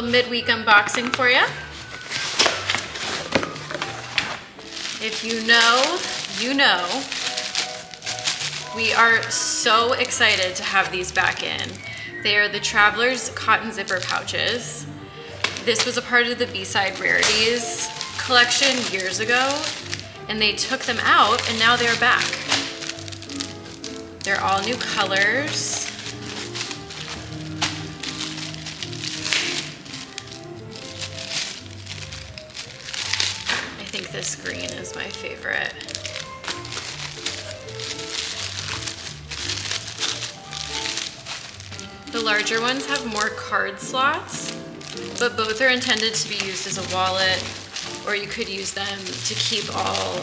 midweek unboxing for you. If you know, you know. We are so excited to have these back in. They are the Traveler's cotton zipper pouches. This was a part of the B-Side Rarities collection years ago, and they took them out and now they're back. They're all new colors. I think this green is my favorite. The larger ones have more card slots, but both are intended to be used as a wallet, or you could use them to keep all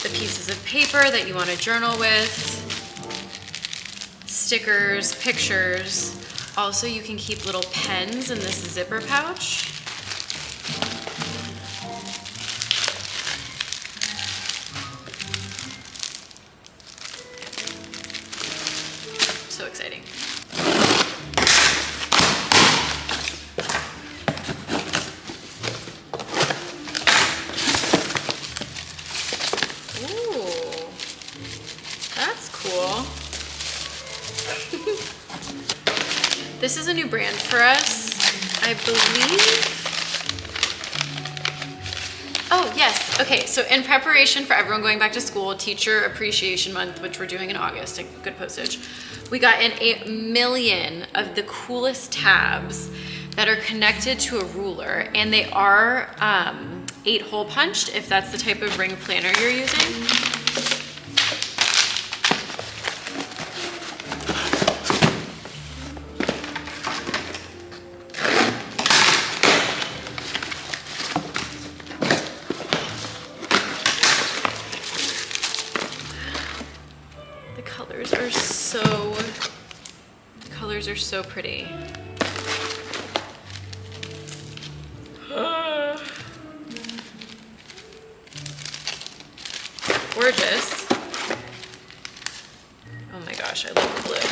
the pieces of paper that you want to journal with, stickers, pictures. Also, you can keep little pens in this zipper pouch. So exciting. Ooh, that's cool. This is a new brand for us, I believe. Oh, yes. Okay, so in preparation for everyone going back to school, Teacher Appreciation Month, which we're doing in August, a good postage, we got in 1,000,000 of the coolest tabs that are connected to a ruler, and they are 8-hole punched if that's the type of ring planner you're using. The colors are so pretty. Gorgeous. Oh my gosh, I love the blue.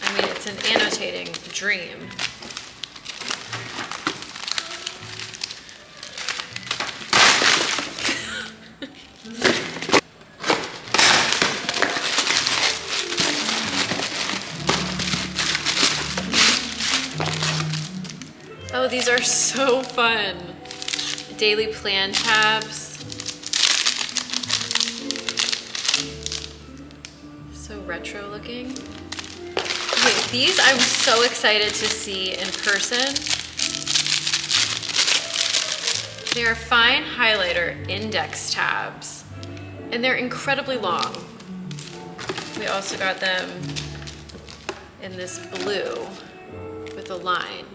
I mean, it's an annotating dream. Oh, these are so fun. Daily plan tabs. So retro looking. Okay, these I'm so excited to see in person. They are fine highlighter index tabs, and they're incredibly long. We also got them in this blue with a line.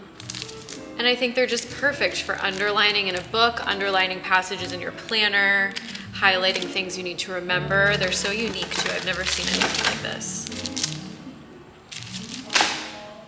And I think they're just perfect for underlining in a book, underlining passages in your planner, highlighting things you need to remember. They're so unique too. I've never seen anything like this.